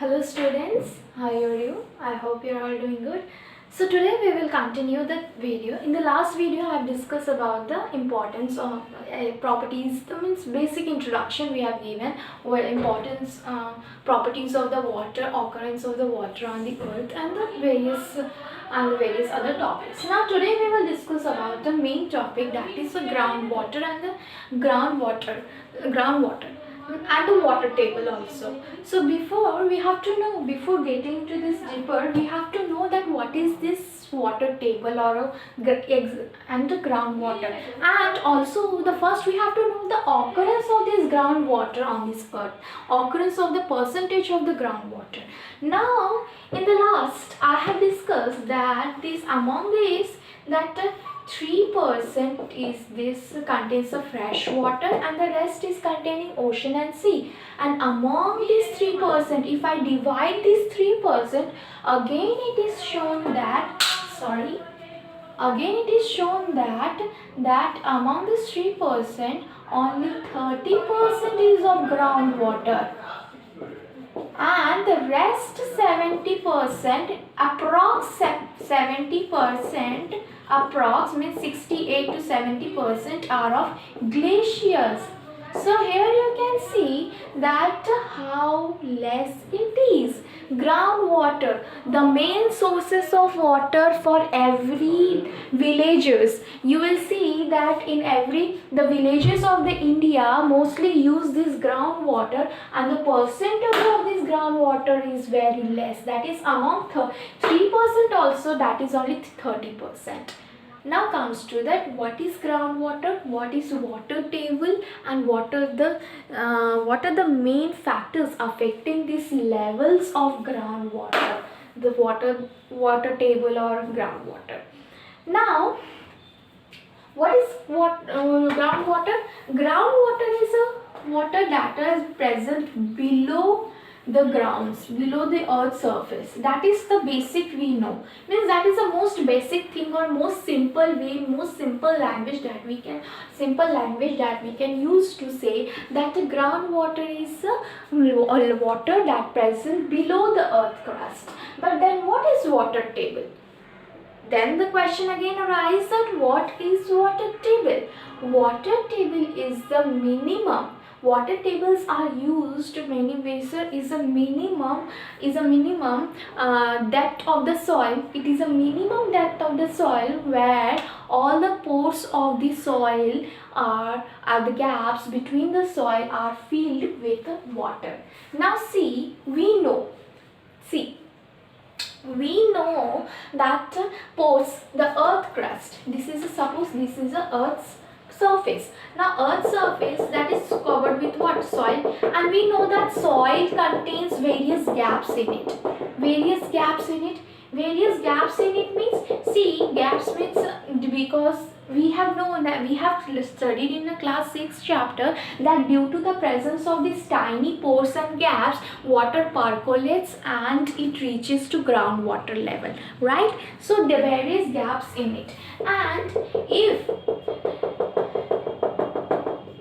Hello students, how are you? I hope you are all doing good. So today we will continue the video. In the last video I have discussed about the importance of properties, that means basic introduction we have given, or importance properties of the water, occurrence of the water on the earth, and the various other topics. Now today we will discuss about the main topic, that is the groundwater and the groundwater and the water table also. So before getting into this deeper, we have to know that what is this water table or and the groundwater, and also the first we have to know the occurrence of this groundwater on this earth, occurrence of the percentage of the groundwater. Now in the last I have discussed that this among these that 3% is this contains the fresh water and the rest is containing ocean and sea. And among these 3%, if I divide this 3%, again it is shown that among this 3% only 30% is of groundwater, and the rest 70%, approx 70%, approx means 68 to 70% are of glaciers. So here you can see that how less it is. Groundwater, the main sources of water for every villages. You will see that in the villages of the India mostly use this groundwater, and the percentage of this groundwater is very less. That is among 3% also, that is only 30%. Now comes to that, what is groundwater, what is water table, and what are the main factors affecting these levels of groundwater, the water table or groundwater. Now what is groundwater? Groundwater is a water that is present below the grounds, below the earth's surface. That is the basic we know. Means that is the most basic thing, or most simple way, most simple language that we can use to say that the groundwater is a water that present below the earth crust. But then what is water table? Then the question again arises that what is water table? Water table is the minimum. Water tables are used many ways. Is a minimum depth of the soil. It is a minimum depth of the soil where all the pores of the soil are the gaps between the soil are filled with water. Now see, we know that pores, the earth crust, suppose this is the earth's surface. Now earth's surface, that is covered with what? Soil. And we know that soil contains various gaps in it. Various gaps in it means, see, gaps means because we have known that we have studied in the class 6 chapter that due to the presence of these tiny pores and gaps, water percolates and it reaches to groundwater level, right? So there are various gaps in it, and if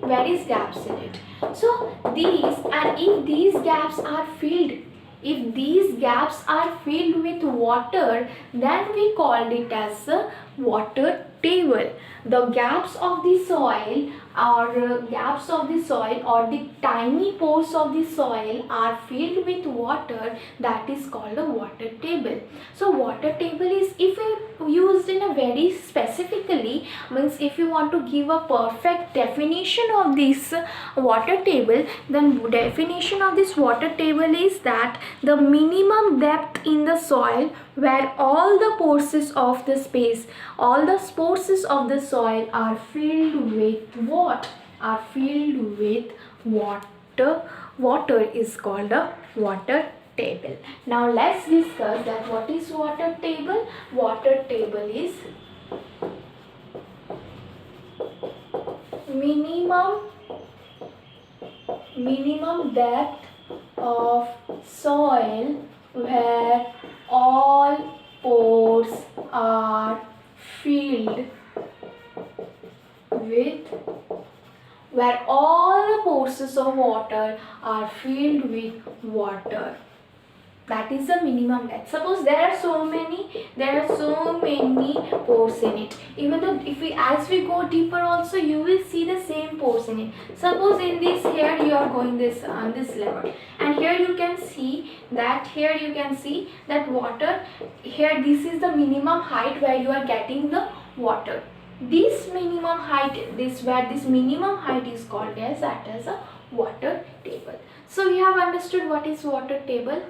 various gaps in it. So if these gaps are filled with water, then we called it as a water table. The gaps of the soil or the tiny pores of the soil are filled with water, that is called a water table. So water table is, if used in a very specifically, means if you want to give a perfect definition of this water table, then definition of this water table is that the minimum depth in the soil where all the pores of the soil are filled with what? Are filled with water. Water is called a water table. Now let's discuss that what is water table. Water table is minimum depth of soil where all pores are filled with of water are filled with water. That is the minimum depth. Suppose there are so many pores in it. Even though if we as we go deeper also, you will see the same pores in it. Suppose in this here you are going this on this level, and here you can see that water here, this is the minimum height where you are getting the water. This minimum height, this minimum height is called as a water table. So we have understood what is water table.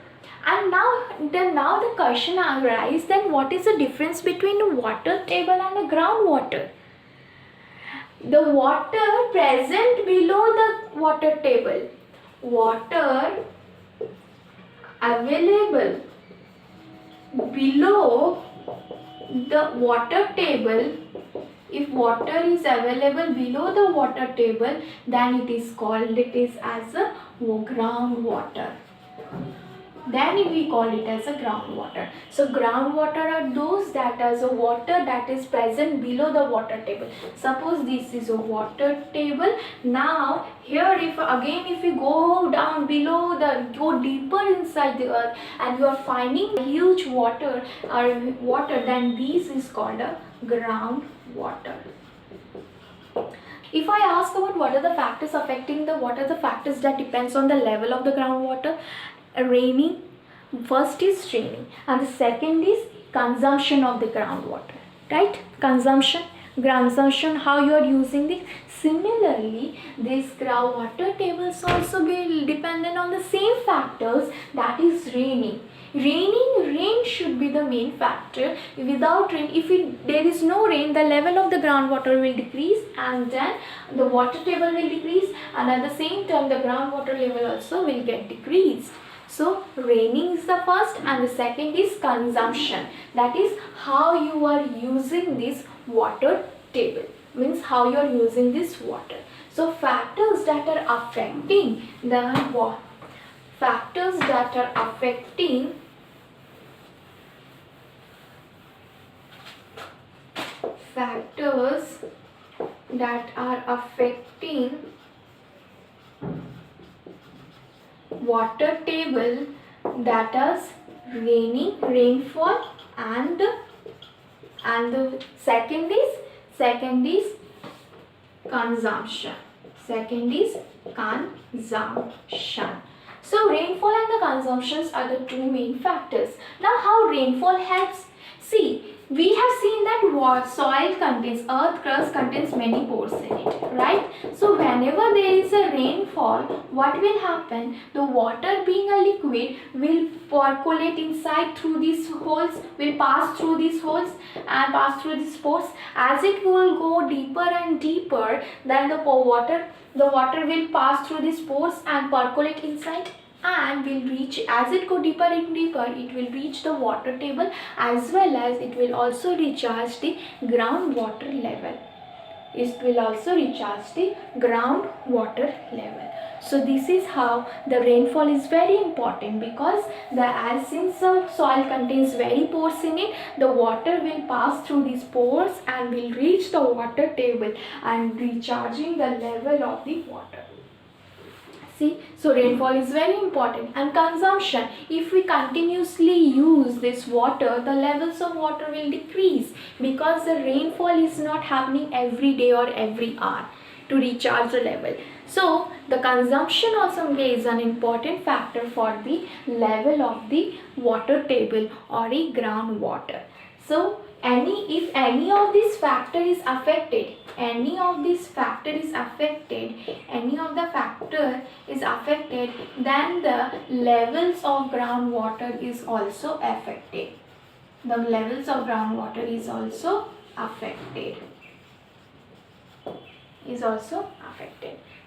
And now the question arises, then what is the difference between the water table and the groundwater? The water present below the water table, water available below the water table, if water is available below the water table, then it is as a groundwater. Then we call it as a groundwater. So groundwater are those that is a water that is present below the water table. Suppose this is a water table. Now here if we go down below, go deeper inside the earth, and you are finding huge water, then this is called a groundwater. If I ask about what are the factors affecting what are the factors that depends on the level of the groundwater, raining, first is raining, and the second is consumption of the groundwater, right? Consumption, how you are using it. Similarly, this groundwater tables also be dependent on the same factors, that is raining. Rain should be the main factor. Without rain, there is no rain, the level of the groundwater will decrease, and then the water table will decrease, and at the same time the groundwater level also will get decreased. So raining is the first, and the second is consumption. That is how you are using this water table, means how you are using this water. So factors that are affecting water table, that is rainfall, and the second is consumption. So rainfall and the consumptions are the two main factors. Now how rainfall helps? See, we have seen that earth crust contains many pores in it, right? So whenever there is a rainfall, what will happen? The water being a liquid will percolate inside through these holes, will pass through these holes and pass through these pores. As it will go deeper and deeper, then the water will pass through these pores and percolate inside, and will reach, as it go deeper and deeper, it will reach the water table, as well as it will also recharge the groundwater level. So this is how the rainfall is very important, because since the soil contains very pores in it, the water will pass through these pores and will reach the water table and recharging the level of the water. See, so rainfall is very important. And consumption, if we continuously use this water, the levels of water will decrease, because the rainfall is not happening every day or every hour to recharge the level. So the consumption also plays an important factor for the level of the water table or a groundwater. So if any of this factor is affected, then the levels of groundwater is also affected.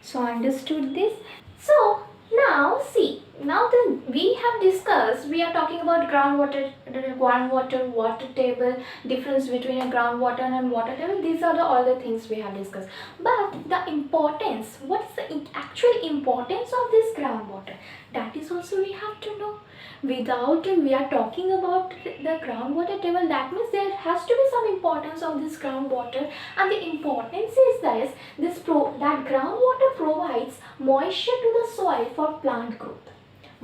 So understood this? So now see, we have discussed, we are talking about groundwater, water table, difference between a groundwater and water table. These are all the things we have discussed. But the importance, what is the actual importance of this groundwater? That is also we have to know. We are talking about the groundwater table, that means there has to be some importance of this groundwater, and the importance is that groundwater provides moisture to the soil for plant growth.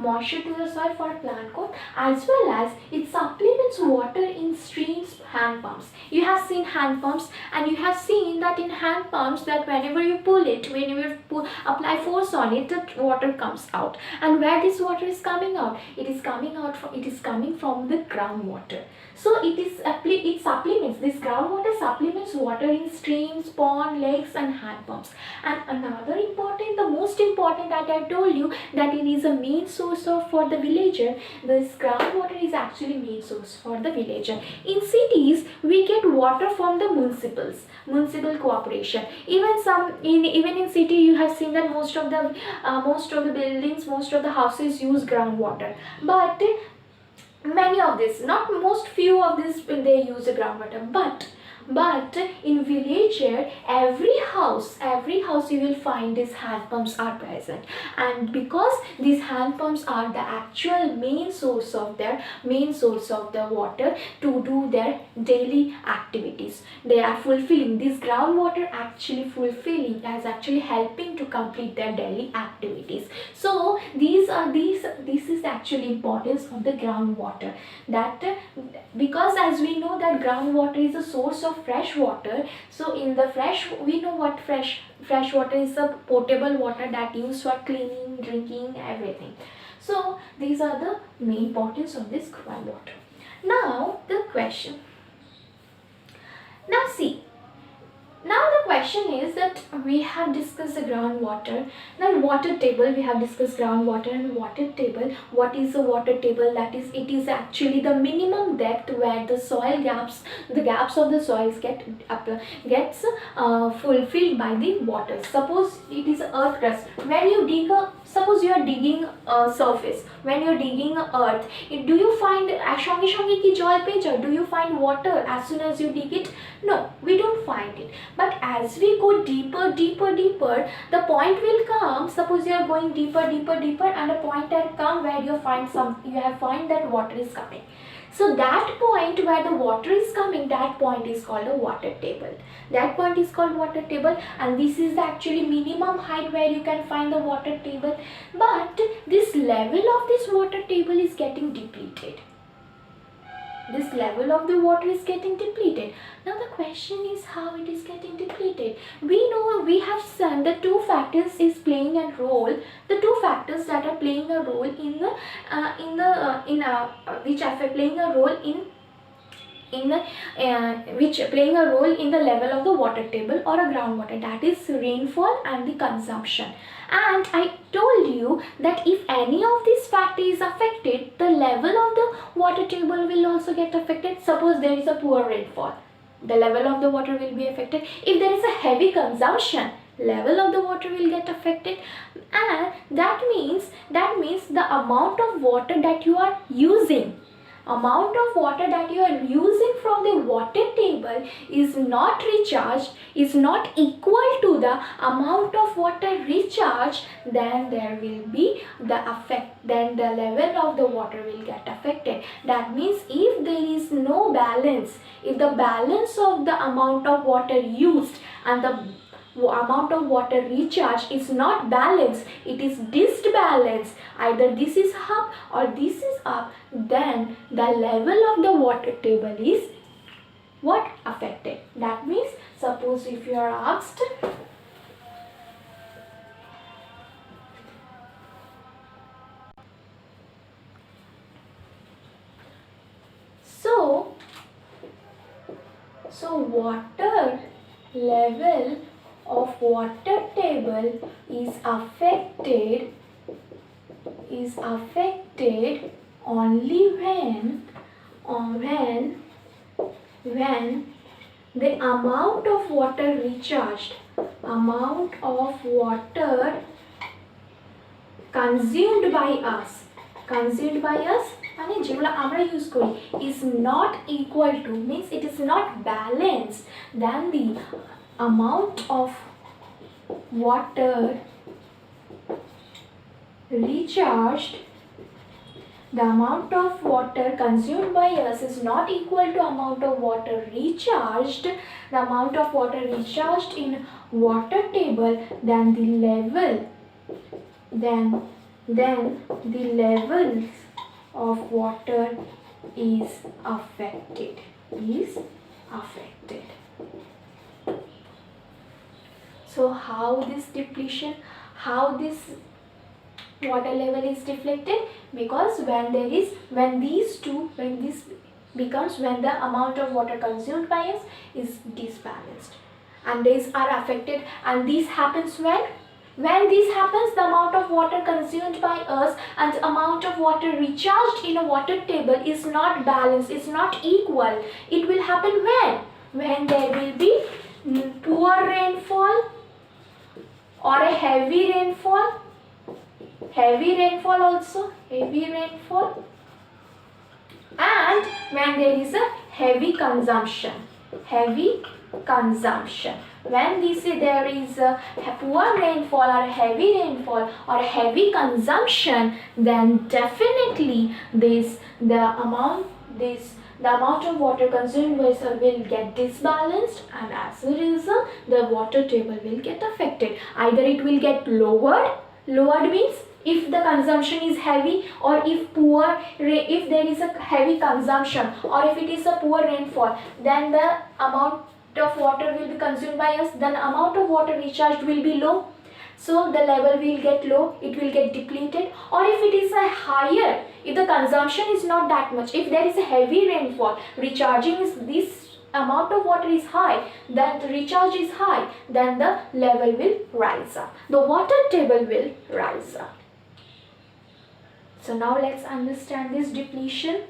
moisture to the soil for plant growth, as well as it supplements water in streams, hand pumps. You have seen hand pumps, and you have seen that in hand pumps that whenever you pull it, when you apply force on it, the water comes out. And where this water is coming out? It is coming from the groundwater. So it supplements, this groundwater supplements water in streams, pond, lakes and hand pumps. And another important, the most important that I told you, that it is a main source for the villager. This groundwater is actually main source for the villager. In cities, we get water from the municipal cooperation. Even in city, you have seen that most of the buildings, most of the houses use groundwater. But many of this, not most, few of this they use the groundwater. But in villager, every house you will find these hand pumps are present. And because these hand pumps are the actual main source of the water to do their daily activities, they are fulfilling this groundwater, as actually helping to complete their daily activities. So this is actually importance of the groundwater, that because as we know that groundwater is a source of fresh water. So in the we know what fresh water is, a potable water that used for cleaning, drinking, everything. So these are the main importance of this groundwater. Now the question. Now the question is that we have discussed the groundwater. Now water table, we have discussed groundwater and water table. What is the water table? That is, it is actually the minimum depth where the gaps of the soils gets fulfilled by the water. Suppose it is earth crust. When you suppose you are digging a surface, when you are digging earth, do you find do you find water as soon as you dig it? No, we don't find it. But as we go deeper, the point will come. Suppose you are going deeper, and a point will come where you find that water is coming. So that point where the water is coming, that point is called a water table. And this is the actually minimum height where you can find the water table. But this level of this water table is getting depleted. This level of the water is getting depleted. Now the question is how it is getting depleted. We know, we have seen the two factors is playing a role. The two factors that are playing a role in the level of the water table or a groundwater, that is rainfall and the consumption. And I told you that if any of these factors is affected, the level of the water table will also get affected. Suppose there is a poor rainfall, the level of the water will be affected. If there is a heavy consumption, level of the water will get affected. And that means the amount of water that you are using from the water table is not equal to the amount of water recharged, then there will be then the level of the water will get affected. That means if there is no balance, if the balance of the amount of water used and the amount of water recharged is not balanced, it is disbalanced, either this is up or this is up, then the level of the water table is affected. That means, suppose if you are asked, so water level of water table is affected only when the amount of water recharged, amount of water consumed by us মানে যেগুলো আমরা use করি is not equal to, means it is not balanced than the amount of water recharged. The amount of water consumed by us is not equal to amount of water recharged. The amount of water recharged in water table, then the then the levels of water is affected. So how this depletion, how this water level is deflected? Because when the amount of water consumed by us is disbalanced, and these are affected, and this happens when this happens, the amount of water consumed by us and the amount of water recharged in a water table is not balanced, is not equal. It will happen when there will be poor rainfall or a heavy rainfall also, and when there is a heavy consumption. When there is a poor rainfall or a heavy rainfall or a heavy consumption, then definitely the amount of water consumed vessel will get disbalanced, and as a result the water table will get affected. Either it will get lowered means if the consumption is heavy, or if there is a heavy consumption, or if it is a poor rainfall, then the amount of water will be consumed by us, then amount of water recharged will be low, so the level will get low, it will get depleted. Or if it is a higher, if the consumption is not that much, if there is a heavy rainfall, recharging is this amount of water is high, then the recharge is high, then the level will rise up, the water table will rise up. So now let's understand this depletion.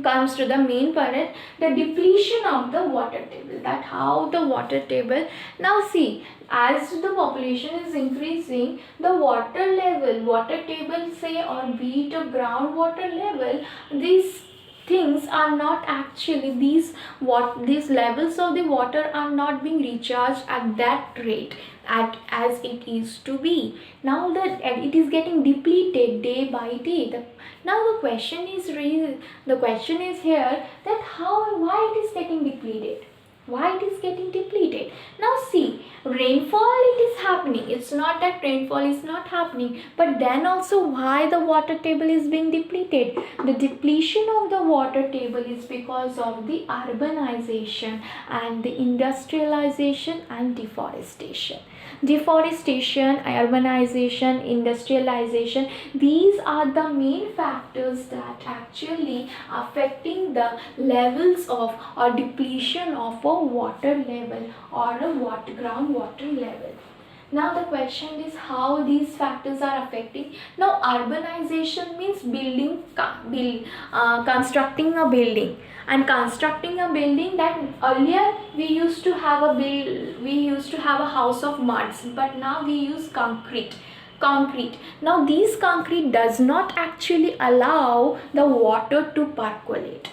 Comes to the main part, the depletion of the water table, that how the water table. Now see, as the population is increasing, the water table say, or be it a groundwater level, these things are not actually, these levels of the water are not being recharged at that rate as it is to be. Now that it is getting depleted day by day. Now the question is here that why it is getting depleted? Now see, rainfall it is happening. It's not that rainfall is not happening, but then also why the water table is being depleted? The depletion of the water table is because of the urbanization and the industrialization and deforestation. Urbanization, industrialization, these are the main factors that actually affecting the levels of or depletion of a water level or a groundwater level. Now the question is how these factors are affecting. Now urbanization means constructing a building. And constructing a building, that earlier we used to have a house of muds, but now we use concrete. Now this concrete does not actually allow the water to percolate.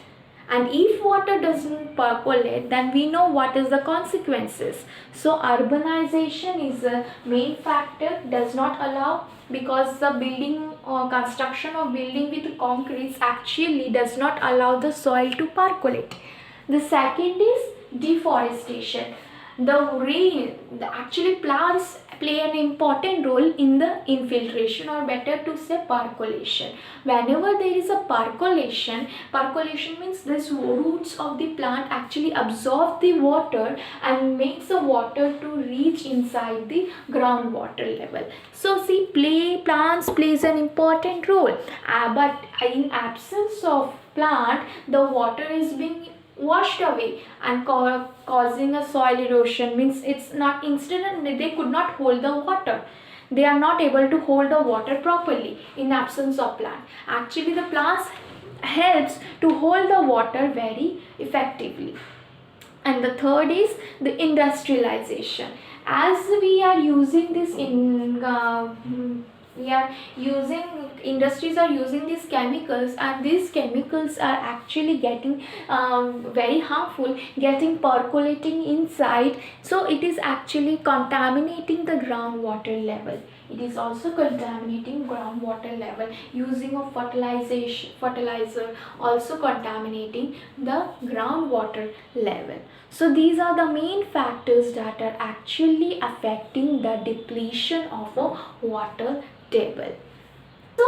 And if water doesn't percolate, then we know what is the consequences. So urbanization is a main factor, does not allow, because the building or construction of building with concrete actually does not allow the soil to percolate. The second is deforestation. Actually plants play an important role in the infiltration, or better to say percolation. Whenever there is a percolation means these roots of the plant actually absorb the water and makes the water to reach inside the groundwater level. So see, plants plays an important role, but in absence of plant, the water is being washed away and causing a soil erosion. Means it's not instant, they could not hold the water. They are not able to hold the water properly in absence of plant. Actually the plants helps to hold the water very effectively. And the third is the industrialization. As we are using this industries are using these chemicals, and these chemicals are actually getting very harmful, getting percolating inside, so it is actually contaminating the groundwater level. it is also contaminating groundwater level. Using of fertilizer also contaminating the groundwater level. So these are the main factors that are actually affecting the depletion of a water table. So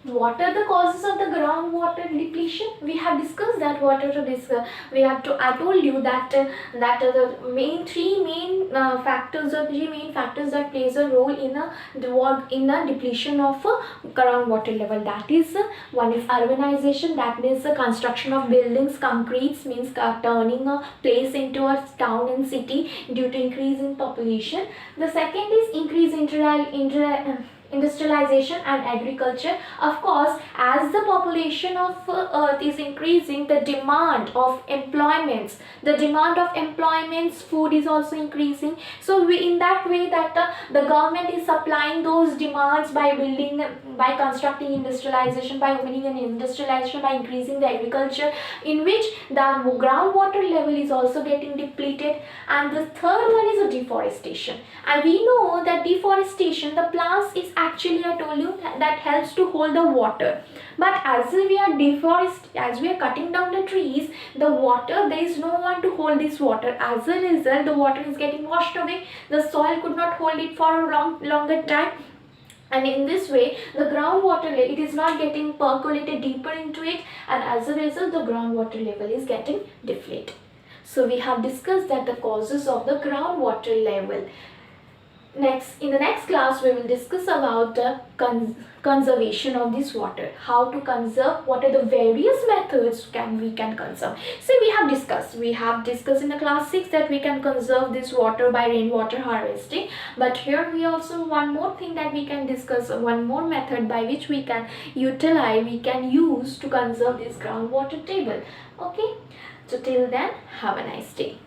what are the causes of the groundwater depletion? We have discussed that. What are this? I told you that the three main factors that plays a role in a depletion of groundwater level. That is, one is urbanization. That means the construction of buildings. Concretes means turning a place into a town and city due to increase in population. The second is increase industrialization and agriculture. Of course, as the population of earth is increasing, the demand of employments food is also increasing. So in that way that the government is supplying those demands by constructing industrialization, by opening an industrialization, by increasing the agriculture, in which the groundwater level is also getting depleted. And the third one is a deforestation. And we know that deforestation, the plants is actually, I told you, that helps to hold the water. But as we are cutting down the trees, the water, there is no one to hold this water. As a result, the water is getting washed away. The soil could not hold it for a longer time. And in this way, the groundwater level, it is not getting percolated deeper into it, and as a result, the groundwater level is getting deflated. So we have discussed that the causes of the groundwater level. In the next class, we will discuss about the conservation of this water. How to conserve, what are the various methods we can conserve. So we have discussed in the class 6 that we can conserve this water by rainwater harvesting. But here we also one more thing that we can discuss, one more method by which we can use to conserve this groundwater table. Okay. So till then, have a nice day.